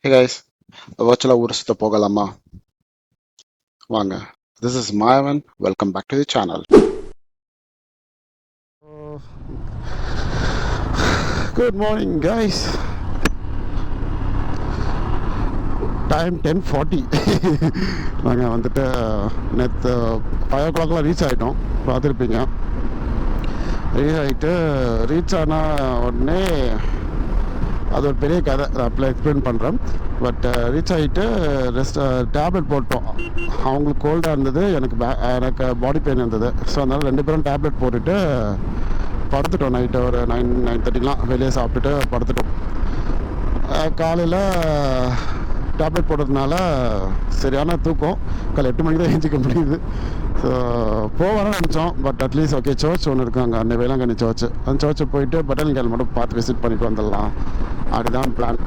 Hey guys, virtual ஊர் சுத்த போகலாமா? வாங்க. This is Mayavan. Welcome back to the channel. Good morning guys. Time 10:40. நாங்கள் வந்துட்டு நேற்று 5 o'clock ரீச் ஆகிட்டோம். பார்த்துருப்பீங்க. ரீச் ஆனால் உடனே அது ஒரு பெரிய கதை, அப்போ எக்ஸ்பிளைன் பண்ணுறேன். பட் ரீச் ஆகிட்டு டேப்லெட் போட்டோம். அவங்களுக்கு கோல்டாக இருந்தது, எனக்கு பாடி பெயின் இருந்தது. ஸோ அதனால் 2 பேரும் டேப்லெட் போட்டுட்டு படுத்துட்டோம். நைட்டு ஒரு 9:30 வெளியே சாப்பிட்டுட்டு படுத்துட்டோம். காலையில் டேப்லெட் போடுறதுனால சரியான தூக்கம். காலை 8 மணிக்கு தான் எழுந்திக்க முடியுது. ஸோ போவான்னு நினச்சோம். பட் அட்லீஸ்ட் ஓகே, சர்ச் ஒன்று இருக்குது அங்கே, அந்த வேளாங்கண்ணி சர்ச். அந்த சர்ச்சை போயிட்டு பட்டன்கேல் மட்டும் பார்த்து விசிட் பண்ணிட்டு வந்துடலாம், அதுதான் பிளான்.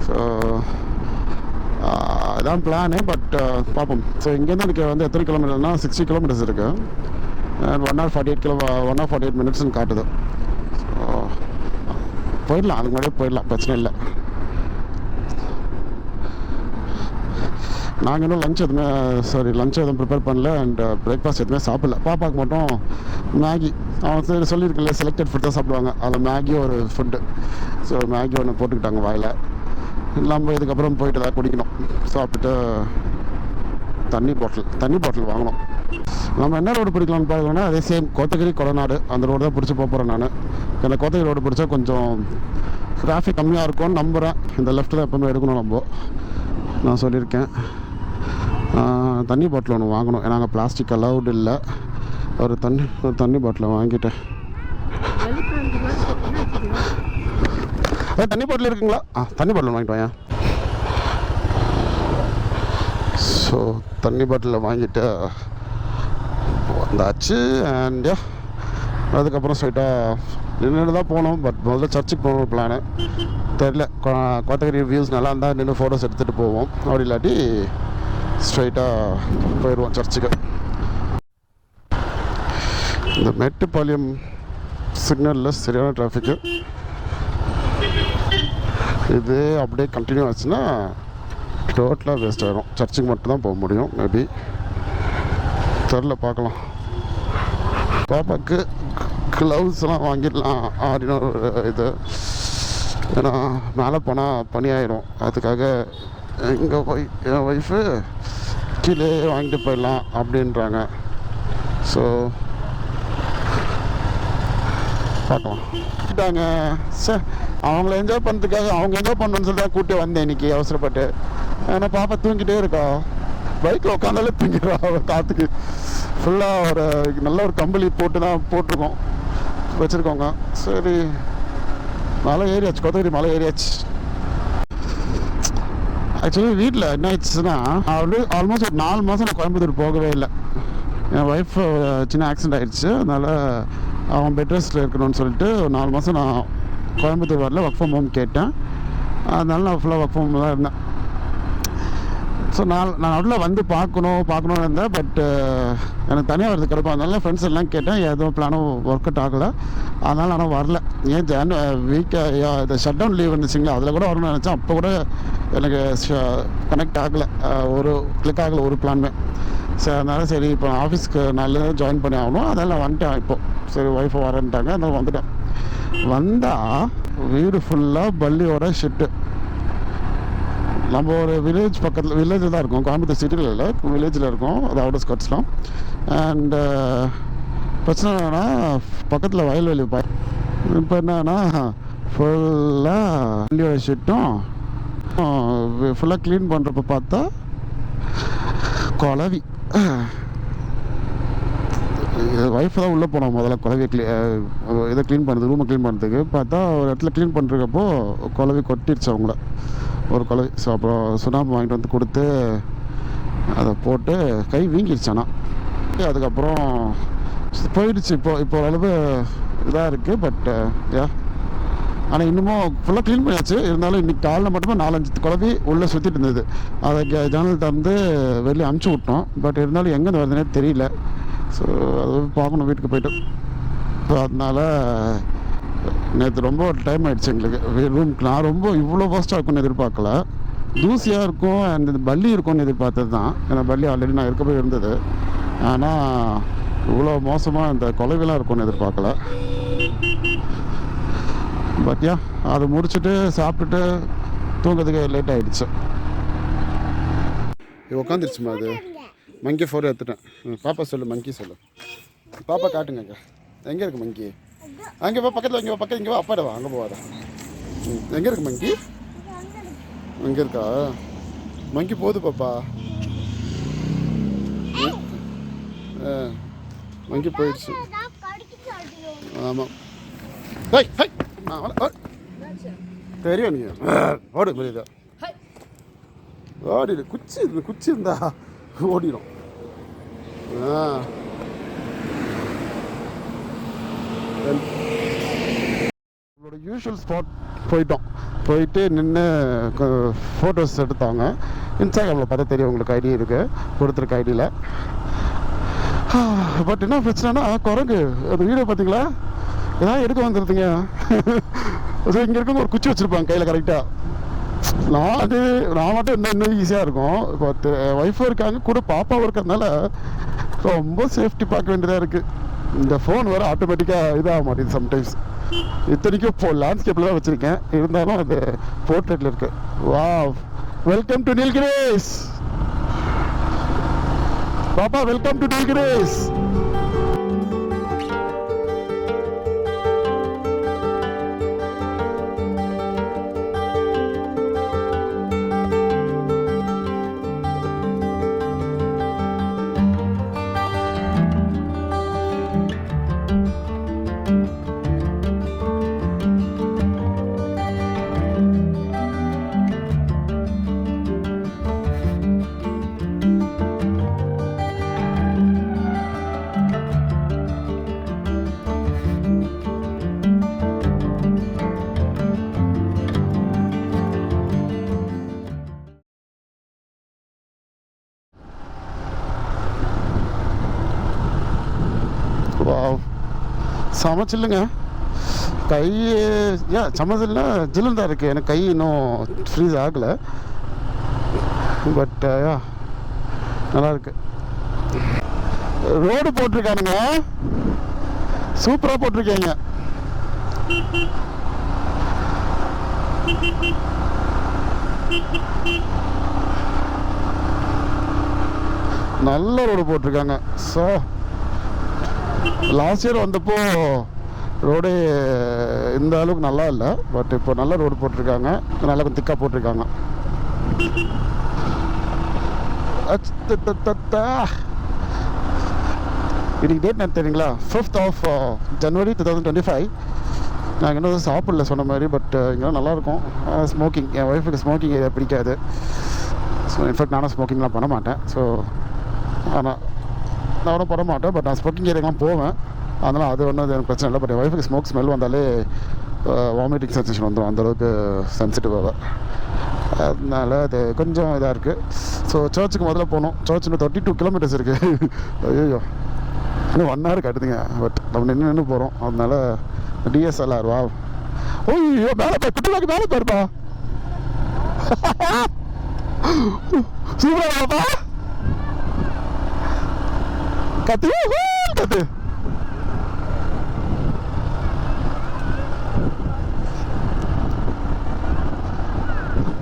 ஸோ அதுதான் பிளானு. பட் பார்ப்போம். ஸோ இங்கேருந்து எனக்கு வந்து எத்தனை கிலோமீட்டர்னா 60 கிலோமீட்டர்ஸ் இருக்குது. 1 hour 48 minutes காட்டுது. ஸோ போயிடலாம், அதுக்கு முன்னாடியே போயிடலாம், பிரச்சனை இல்லை. நாங்கள் இன்னும் லஞ்ச் எதுவும் ப்ரிப்பேர் பண்ணல. அண்ட் பிரேக்ஃபாஸ்ட் எதுவுமே சாப்பிடல. பாப்பாவுக்கு மட்டும் மேகி, அவன் சொல்லியிருக்கல செலக்டட் ஃபுட் தான் சாப்பிடுவாங்க. அதில் மேகி ஒரு ஃபுட்டு. ஸோ மேகி ஒன்று போட்டுக்கிட்டாங்க வாயில். நம்ம இதுக்கப்புறம் போயிட்டு தான் குடிக்கணும். சாப்பிட்டுட்டு தண்ணி பாட்டில் வாங்கணும். நம்ம என்ன ரோடு பிடிக்கலாம்னு பார்த்தோம்னா அதே சேம் கோத்தகிரி கொடநாடு அந்த ரோடு தான் பிடிச்சி போகிறேன் நான். ஏன்னா கோத்தகிரி ரோடு பிடிச்சா கொஞ்சம் டிராஃபிக் கம்மியாக இருக்கும்னு நம்புகிறேன். இந்த லெஃப்ட்டில் எப்போவுமே எடுக்கணும் நான் சொல்லியிருக்கேன். தண்ணி பாட்டில் ஒன்று வாங்கணும். ஏன்னா அங்கே பிளாஸ்டிக் அலவுட் இல்லை. ஒரு தண்ணி பாட்டில் வாங்கிட்டேன். தண்ணி பாட்டில் இருக்குங்களா? தண்ணி பாட்டில் வாங்கிட்டு வாங்க. ஸோ தண்ணி பாட்டில் வாங்கிட்டு வந்தாச்சு. அண்ட் அதுக்கப்புறம் ஸ்ட்ரைட்டாக நின்று தான் போனோம். பட் முதல்ல சர்ச்சுக்கு போகணும் பிளானு. தெரியல, கோத்தகிரி வியூஸ் நல்லா இருந்தால் நின்று ஃபோட்டோஸ் எடுத்துகிட்டு போவோம். அப்படி இல்லாட்டி ஸ்ட்ரைட்டாக போயிடுவோம் சர்ச்சுக்கு. இந்த மேட்டுப்பாளையம் சிக்னலில் சரியான டிராஃபிக்கு. இது அப்படியே கண்டினியூ ஆச்சுன்னா டோட்டலாக வேஸ்ட் ஆகிடும். சர்ச்சுக்கு மட்டும்தான் போக முடியும். மேபி தெரில, பார்க்கலாம். பாப்பாவுக்கு க்ளவுஸ்லாம் வாங்கிடலாம் அப்படின்னு ஒரு இது. ஏன்னா மேலே போனால் பனி ஆயிடும். அதுக்காக என் ஒய்ஃபு கீழே வாங்கிட்டு போயிடலாம் அப்படின்றாங்க. ஸோ பார்க்கலாம். சார் அவங்கள என்ஜாய் பண்ணுறதுக்காக அவங்க என்ஜாய் பண்ணணுன்னு சொல்லி தான் கூப்பிட்டு வந்தேன் இன்றைக்கி அவசரப்பட்டு. ஏன்னா பாப்பா தூங்கிட்டே இருக்கா, பைக்கில் உட்காந்தாலே தூங்கிடுறா. அவள் காற்றுக்கு ஃபுல்லாக ஒரு நல்ல ஒரு கம்பளி போட்டிருக்கோம் வச்சுருக்கோங்க. சரி, மலை ஏறியாச்சு, கோத்தகிரி மலை ஏறியாச்சு. ஆக்சுவலி வீட்டில் என்ன ஆயிடுச்சுன்னா, ஆல்மோஸ்ட் ஒரு 4 மாதம் நான் கோயம்புத்தூர் போகவே இல்லை. என் ஒய்ஃப் சின்ன ஆக்சிடென்ட் ஆகிடுச்சு. அதனால் அவன் பெட் ரெஸ்ட்டில் இருக்கணும்னு சொல்லிட்டு 4 மாதம் நான் கோயம்புத்தூர் வரல. ஒர்க் ஃப்ரம் ஹோம் கேட்டேன். அதனால நான் ஃபுல்லாக ஒர்க் ஃப்ரம் ஹோம் தான் இருந்தேன். ஸோ நான் நடுவில் வந்து பார்க்கணுன்னு இருந்தேன். பட் எனக்கு தனியாக வரது கிடைப்போம். அதனால ஃப்ரெண்ட்ஸ் எல்லாம் கேட்டேன், எதுவும் பிளானும் ஒர்க் அவுட் ஆகலை. அதனால் ஆனால் வரல. ஏன் இந்த ஷட் டவுன் லீவ் இருந்துச்சுங்களா, அதில் கூட வரணும்னு நினச்சேன். அப்போ கூட எனக்கு கனெக்ட் ஆகலை, ஒரு கிளிக் ஆகலை ஒரு பிளானுமே. சரி, அதனால் சரி இப்போ ஆஃபீஸ்க்கு நல்லதாக ஜாயின் பண்ணி ஆகணும். அதனால் நான் வந்துட்டேன். இப்போது சரி ஒய்ஃபை வரேன்ட்டாங்க, அதனால் வந்துட்டேன். வந்தால் வீடு ஃபுல்லாக பல்லியோட ஷிட்டு. நம்ம ஒரு வில்லேஜில் தான் இருக்கோம், கோயம்புத்தூர் சிட்டியில் இல்லை, வில்லேஜில் இருக்கோம். அது அவுட்டர் ஸ்கர்ட்ஸ்லாம். அண்டு பிரச்சனை என்னன்னா பக்கத்தில் வயல்வெளி இப்போ என்னன்னா ஃபுல்லாக பள்ளியோட ஷீட்டும் ஃபுல்லாக க்ளீன் பண்ணுறப்ப பார்த்தா குழவி. ஒய்ஃப் தான் உள்ளே போனோம் முதல்ல குழவி இதை க்ளீன் பண்ணுறது, ரூமை க்ளீன் பண்ணுறதுக்கு. பார்த்தா ஒரு இடத்துல க்ளீன் பண்ணுறப்போ குழவி கொட்டிடுச்சு அவங்கள, ஒரு குழவி. ஸோ அப்புறம் சுண்ணாம்பு வாங்கிட்டு வந்து கொடுத்து அதை போட்டு கை வீங்கிடுச்சு. ஆனால் அதுக்கப்புறம் போயிடுச்சு. இப்போ ஓரளவு இதாக இருக்குது. பட் ஆனால் இன்னமும் ஃபுல்லாக க்ளீன் பண்ணியாச்சு. இருந்தாலும் இன்றைக்கி காலையில் மட்டுமே 4-5 குழவி உள்ளே சுற்றிட்டு இருந்தது. அதை ஜன்னல் திறந்து வெளியே அனுப்பிச்சி விட்டோம். பட் இருந்தாலும் எங்கேருந்து வருதுன்னே தெரியல. ஸோ அது பார்க்கணும் வீட்டுக்கு போய்ட்டு. ஸோ அதனால் நேற்று ரொம்ப டைம் ஆகிடுச்சு எங்களுக்கு ரூமுக்கு. நான் ரொம்ப இவ்வளோ ஃபாஸ்ட்டாக இருக்குன்னு எதிர்பார்க்கல. தூசியாக இருக்கும் அண்ட் இந்த பல்லி இருக்கும்னு எதிர்பார்த்தது தான். ஏன்னா பல்லி ஆல்ரெடி நான் இருக்க போய் இருந்தது. ஆனால் இவ்வளோ மோசமாக இந்த கொலைகளாக இருக்கும்னு எதிர்பார்க்கல. பட் யா, அதை முடிச்சுட்டு சாப்பிட்டுட்டு தூங்கிறதுக்கு லேட் ஆகிடுச்சு. உட்காந்துருச்சுமா அது மங்கி ஃபோர் எடுத்துட்டேன். பாப்பா சொல்லு, மங்கி சொல்லு. பாப்பா காட்டுங்க. எங்கே இருக்குது மங்கி? அங்கே போ, பக்கத்தில் இங்கே பக்கத்தில் இங்கே வா, அப்பாடவா அங்கே போவாத. எங்கே இருக்குது மங்கி? அங்கே இருக்கா மங்கி? போகுது பாப்பா. மங்கி போயிடுச்சு. ஆமாம். தெரியும் நீ ஓடு புரியுதா? ஓடிடு. குச்சி இருந்தா ஓடிடும். நம்மளோட யூஷுவல் ஸ்பாட் போயிட்டு நின்று ஃபோட்டோஸ் எடுத்தாங்க. இன்ஸ்டாகிராமில் பார்த்தா தெரியும், உங்களுக்கு ஐடி இருக்குது, கொடுத்துருக்க ஐடியில். பட் என்ன பிரச்சனைனா குரங்கு அந்த வீடியோ பார்த்தீங்களா? ஏதாவது எடுக்க வந்துடுதுங்க. இங்கே இருக்கவங்க ஒரு குச்சி வச்சுருப்பாங்க கையில் கரெக்டாக. நான் மட்டும் இன்னும் ஈஸியாக இருக்கும். இப்போ ஒய்ஃபும் இருக்காங்க கூட, பாப்பாவும் இருக்கிறதுனால ரொம்ப சேஃப்டி பார்க்க வேண்டியதாக இருக்குது. இந்த ஃபோன் வேறு ஆட்டோமேட்டிக்காக இதாக மாட்டேங்குது சம்டைம்ஸ். இத்தனைக்கும் இப்போ லேண்ட்ஸ்கேப்பில் தான் வச்சுருக்கேன், இருந்தாலும் அது போர்ட்ரேட்டில் இருக்குது. வாவ், வெல்கம் டு நீல்கிரிஸ் பாப்பா, வெல்கம் டு நீல்கிரிஸ். சமைச்சில்லுங்க கை. சமைச்சில்ல ஜில்லுன்னு தான் இருக்குது. எனக்கு கை இன்னும் ஃப்ரீஸ் ஆகலை. பட் நல்லாயிருக்கு. ரோடு போட்டிருக்கானுங்க, சூப்பராக போட்டிருக்கீங்க. நல்ல ரோடு போட்டிருக்காங்க. ஸோ லாஸ்ட் இயர் வந்தப்போ ரோடு இந்த அளவுக்கு நல்லா இல்லை. பட் இப்போ நல்ல ரோடு போட்டிருக்காங்க, நல்லா கொஞ்சம் திக்காக போட்டிருக்காங்க. இன்னைக்கு டேட் என்ன தெரியுங்களா? 5th of January 2025. நாங்கள் இன்னும் சாப்பிடல சொன்ன மாதிரி. பட் இங்கே நல்லாயிருக்கும். ஸ்மோக்கிங், என் ஒய்ஃபுக்கு ஸ்மோக்கிங் ஏரியா பிடிக்காது. ஸோ இன்ஃபேக்ட் நானும் ஸ்மோக்கிங்லாம் பண்ண மாட்டேன். ஸோ ஆனால் நானும் பண்ண மாட்டேன். பட் நான் ஸ்மோக்கிங் ஏரியாக்கெலாம் போவேன், அதனால் அது ஒன்றும் எனக்கு பிரச்சனை இல்லை. பட் என் ஒய்ஃபுக்கு ஸ்மோக் ஸ்மெல் வந்தாலே வாமிட்டிங் சென்சேஷன் வந்துடும், அந்தளவுக்கு சென்சிட்டிவாக. அதனால அது கொஞ்சம் இதாக இருக்குது. ஸோ சர்ச்சுக்கு முதல்ல போகணும். சர்ச் இன்னும் 32 kilometers இருக்குது. ஐயோ, இன்னும் 1 hour கட்டுதுங்க. பட் நம்ம நின்று போகிறோம். அதனால DSLR. வா, ஓய்யோ, மேலே போய் குட்டிலாக்கு மேலே போயிருப்பா. சூப்பராப்பா, கத்து கத்து.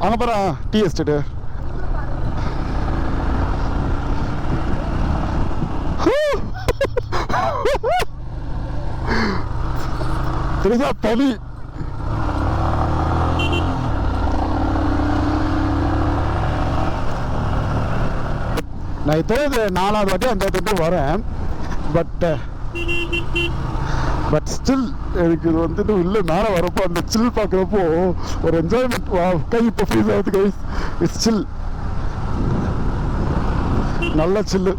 அங்கே போகிறா டீ எஸ்டேட்டு. தெரியுதா பனி? நான் இப்போ 4வது வாட்டி அந்த இடத்துக்கு வரேன். பட் ஸ்டில் எனக்கு இது வந்துட்டு இல்லை, மேலே வரப்போ அந்த சில் பார்க்குறப்போ ஒரு என்ஜாய்மெண்ட். கை இப்போ ஃப்ரீஸ் ஆகுது கை. இட்ஸ் சில், நல்ல சில்லு.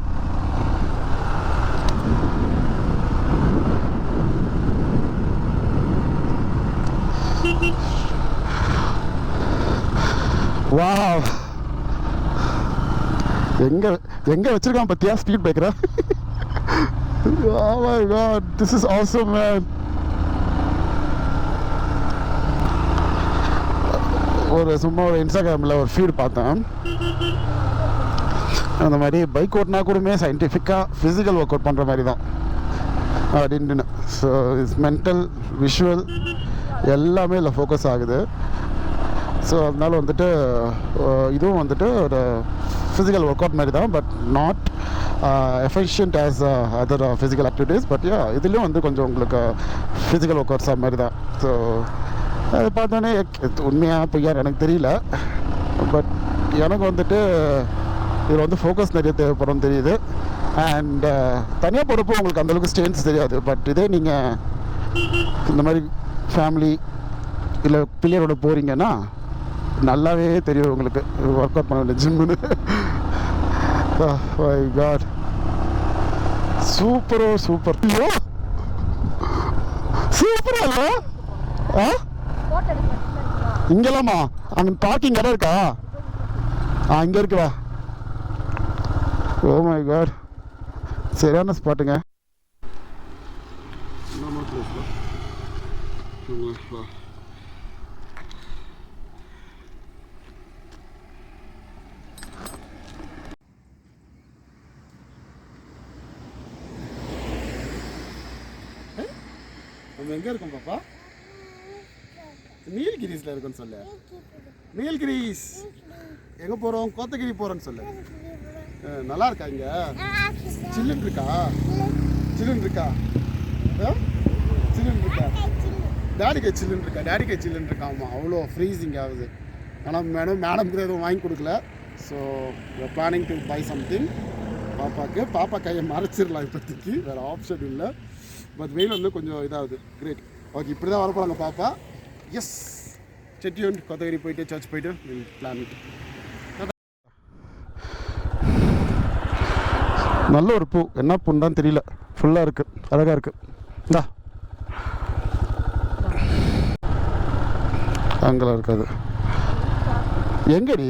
வாவ், எங்க வச்சிருக்கான் பத்தியா speed பிரேக்கரா? Oh my god, this is awesome, man. சும்மா ஒரு இன்ஸ்டாகிராமில் ஒரு ஃபீடு பார்த்தேன். அந்த மாதிரி பைக் ஓட்டினா கூடமே சயின்டிஃபிக்காக ஃபிசிக்கல் ஒர்க் அவுட் பண்ணுற மாதிரி தான் அப்படின்ட்டு. ஸோ இட்ஸ் மென்டல் விஷுவல் எல்லாமே இல்லை ஃபோக்கஸ் ஆகுது. ஸோ அதனால வந்துட்டு இதுவும் வந்துட்டு ஒரு ஃபிசிக்கல் ஒர்க் அவுட் மாதிரி தான், but not efficient as other physical activities. But இதுலேயும் வந்து கொஞ்சம் உங்களுக்கு ஃபிசிக்கல் ஒர்க் அவுட்ஸ் மாதிரி தான். ஸோ அது பார்த்தோன்னே உண்மையாக பொய்யா எனக்கு தெரியல, பட் எனக்கு வந்துட்டு இதில் வந்து ஃபோக்கஸ் நிறைய தேவைப்படும் தெரியுது. அண்ட் தனியாக போகிறப்போ உங்களுக்கு அந்தளவுக்கு ஸ்ட்ரென்த்ஸ் தெரியாது. பட் இதே நீங்கள் இந்த மாதிரி ஃபேமிலி இல்லை பிள்ளையரோட போகிறீங்கன்னா நல்லாவே தெரியும் உங்களுக்கு ஒர்க் அவுட் பண்ண வேண்டிய ஜிம்முன்னு. God சூப்பரோ super. ஐயோ சூப்பரா இல்லை? இங்கெல்லாமா அங்கே பார்க்கிங் இடம் இருக்கா? இங்கே இருக்குவா. ஓ மை காட் சரியான ஸ்பாட்டுங்க. நம்ம எங்கே இருக்கோம் பாப்பா? நீலகிரிஸில் இருக்குன்னு சொல்லு. நீலகிரிஸ் எங்கே போகிறோம்? கோத்தகிரி போகிறோன்னு சொல்லு. நல்லா இருக்கா இங்கே? சில்லுன்னு இருக்கா? சில்லுன்னு இருக்கா? சில்லுன்னு இருக்கா? டேடிக்கே சில்லுன்னு இருக்கா? டேடிக்கே சில்லுன்னு இருக்கா? ஆமாம், அவ்வளோ ஃப்ரீசிங் ஆகுது. ஆனால் மேடம்க்கு எதுவும் வாங்கி கொடுக்கல. So planning to buy something பாப்பாவுக்கு. பாப்பா கையை மறைச்சிடலாம் இப்போதைக்கு, வேறு ஆப்ஷன் இல்லை. பட் வெயில் வந்து கொஞ்சம் இதாகுது. கிரேட். ஓகே, இப்படி தான் வரப்போகிறாங்க பாப்பா. எஸ், செட்டியூன் கோத்தகிரி போயிட்டு சர்ச் போயிட்டு பிளான். நல்ல ஒரு பூ, என்ன பூன்னு தான் தெரியல, ஃபுல்லாக இருக்குது, அழகாக இருக்குது. இந்தா அங்கெல்லாம் இருக்காது. எங்கடி?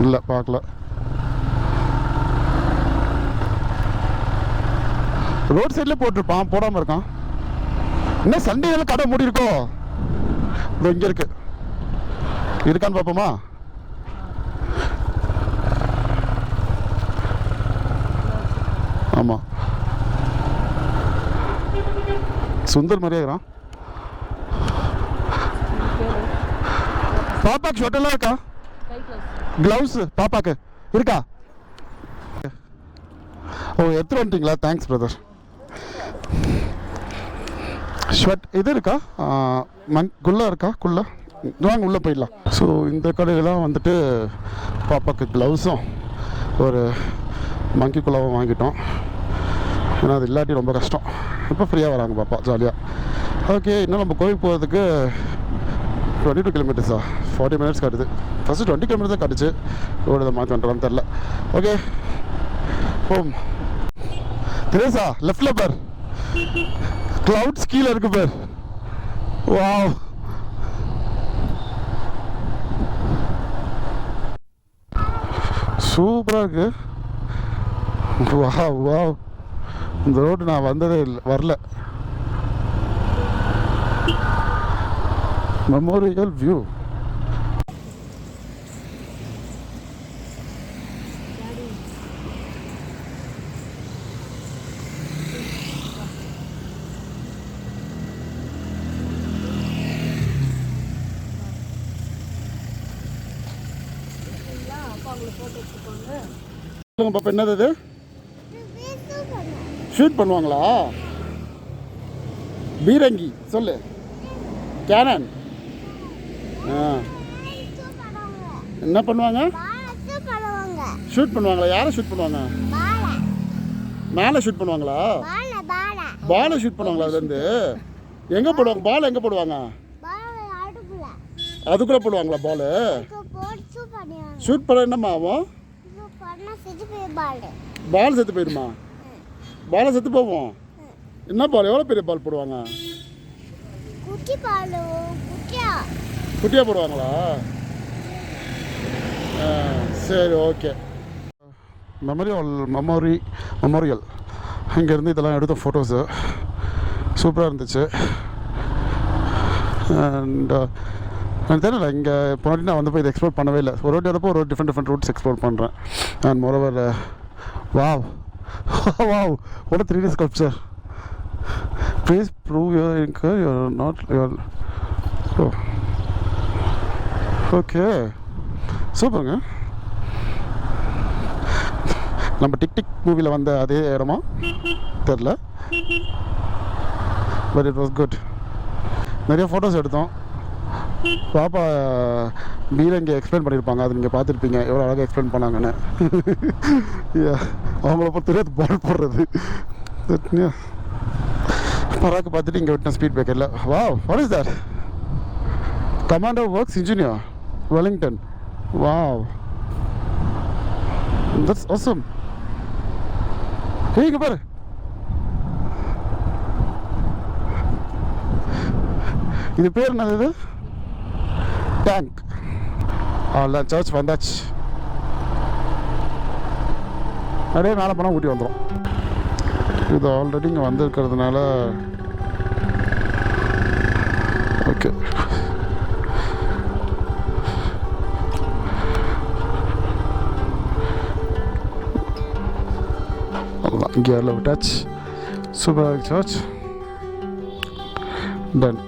இல்லை பார்க்கல. ரோட் சைடில் போட்டிருப்பான், போடாமல் இருக்கான். என்ன சண்டேல கடை மூடி இருக்கோ? இதோ இங்கே இருக்கு, இருக்கான்னு பார்ப்போமா? ஆமாம், சுந்தர் மாதிரியே இருக்கிறான். பாப்பாக்கு ஷர்ட்டெல்லாம் இருக்கா? க்ளவுஸ் பாப்பாக்கு இருக்கா? ஓ, எடுத்துட்டு வந்துட்டீங்களா? Thanks brother. ஷர்ட் இது இருக்கா? குள்ளா இருக்கா? குள்ளா வாங்க, உள்ளே போயிடலாம். ஸோ இந்த கடையிலாம் வந்துட்டு பாப்பாக்கு க்ளவுஸும் ஒரு மங்கி குள்ளாவும் வாங்கிட்டோம். ஏன்னா அது இல்லாட்டி ரொம்ப கஷ்டம். இப்போ ஃப்ரீயாக வராங்க பாப்பா, ஜாலியாக. ஓகே, இன்னும் நம்ம கோவில் போகிறதுக்கு 22 கிலோமீட்டர்ஸா? 40 மினிட்ஸ் காட்டுது. ஃபஸ்ட்டு 20 கிலோமீட்டர் தான் காட்டுச்சு. ரோடு இதை மாற்றி வந்துடலான்னு தெரில. ஓகே போம். திரேசா லெஃப்டில் பார், க்ளவுட்ஸ் கீழே இருக்கு பார். வாவ், சூப்பராக இருக்கு. வாவ் வாவ், இந்த ரோடு நான் வந்ததே இல்லை, வரல. Memorial view. பாப்பா என்னது இது? ஷூட் பண்ணுவாங்களா? பீரங்கி சொல்லு. கேனன். என்ன பண்ணுவாங்க? ஷூட் பண்ணுவாங்களா? யாரை ஷூட் பண்ணுவாங்க? மேலே ஷூட் பண்ணுவாங்களா? பாலை ஷூட் பண்ணுவாங்களா? அது வந்து எங்கே போடுவாங்க? பால் எங்கே போடுவாங்க? அதுக்குள்ளே போடுவாங்களா பால்? ஷூட் பண்ண என்னம்மா ஆகும்? பால் செத்து போயிடுமா? பாலை செத்து போவோம். என்ன பால்? எவ்வளோ பெரிய பால் போடுவாங்க? குட்டியாக போடுவாங்களா? சரி, ஓகே. மெமோரியல் அங்கேருந்து இதெல்லாம் எடுத்த ஃபோட்டோஸு சூப்பராக இருந்துச்சு. அண்ட் எனக்கு தெரியல இங்கே போனாட்டி நான் வந்து போய் இதை எக்ஸ்ப்ளோர் பண்ணவே இல்லை. ஒரு வாட்டி வரப்போ ஒரு டிஃப்ரெண்ட் ரூட்ஸ் எக்ஸ்ப்ளோர் பண்ணுறேன். And moreover wow wow what a 3D sculpture. Please prove your anchor you're not your oh okay சூப்பருங்க. நம்ம டிக் டிக் மூவியில் வந்த அதே இடமா தெரில, பட் இட் வாஸ் குட். நிறைய ஃபோட்டோஸ் எடுத்தோம். பாப்பா பீல இங்கே எக்ஸ்பிளைன் பண்ணியிருப்பாங்க, அது நீங்கள் பார்த்துருப்பீங்க எவ்வளோ அழகாக எக்ஸ்பிளைன் பண்ணாங்கன்னு. அவங்கள பொறுத்தவரை அது பால் போடுறது. பராக்கு பார்த்துட்டு இங்கே விட்டேன் ஸ்பீட் பிரேக்கரில். Wow what is that? Commando works engineer Wellington. Wow that's awesome. இங்கே பாரு, இது பேர் என்னது? இது டேங்க். அவ்வளோதான், சர்ச் வந்தாச்சு. அப்படியே மேலே போனால் ஊட்டி வந்துடும். இது ஆல்ரெடி இங்கே வந்திருக்கிறதுனால ஓகே. அவ்வளோதான், இங்கே எல்லாம் விட்டாச்சு. சூப்பராக சர்ச் டன்.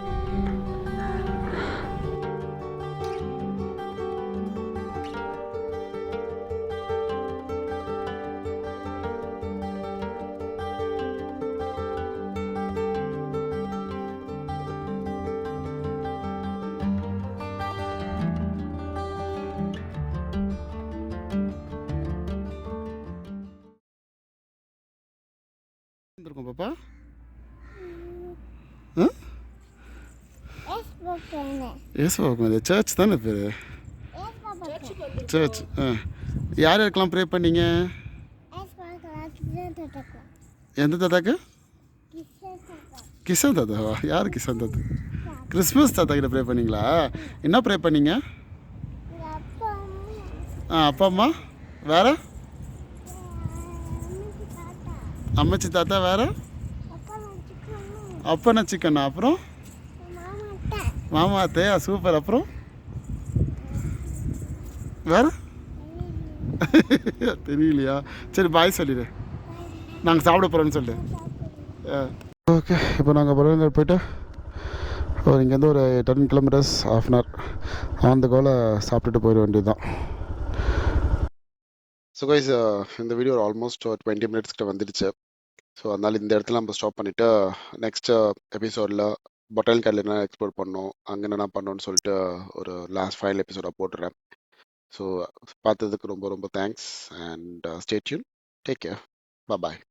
இருக்கும் பாப்பா. சர்ச் தானே பேர்? சர்ச். யார் யாருக்கெல்லாம் ப்ரே பண்ணீங்க? எந்த தாத்தாக்கு? கிஷன் தாத்தாவா? யார் கிஷன் தாத்தா? கிறிஸ்மஸ் தாத்தா கிட்ட ப்ரே பண்ணீங்களா? என்ன ப்ரே பண்ணீங்க? அப்பா அம்மா வேற? அம்மச்சி தாத்தா வேற? அப்பனா சிக்கனா? அப்புறம் மாமா அத்தையா? சூப்பர். அப்புறம் வேற தெரியலையா? சரி பாய் சொல்லிடு, நாங்கள் சாப்பிட போகிறோன்னு சொல்லு. ஓகே, இப்போ நாங்கள் பருவங்கள் போய்ட்டு இங்கேருந்து ஒரு 10 கிலோமீட்டர்ஸ் ½ அன் ஹவர் அந்த கோலை சாப்பிட்டுட்டு போயிட வேண்டியது தான். ஸோ கைஸ், இந்த வீடியோ ஒரு ஆல்மோஸ்ட் 20 மினிட்ஸ் கிட்ட வந்துடுச்சு. ஸோ அதனால் இந்த இடத்துல நம்ம ஸ்டாப் பண்ணிவிட்டு நெக்ஸ்ட் எபிசோடில் பொட்டானிக்கல் கார்டில் என்ன எக்ஸ்ப்ளோர் பண்ணோம், அங்கே என்னென்ன பண்ணோன்னு சொல்லிட்டு ஒரு லாஸ்ட் ஃபைனல் எபிசோடாக போட்டுறேன். ஸோ பார்த்ததுக்கு ரொம்ப ரொம்ப thanks and stay tune. Take care. Bye.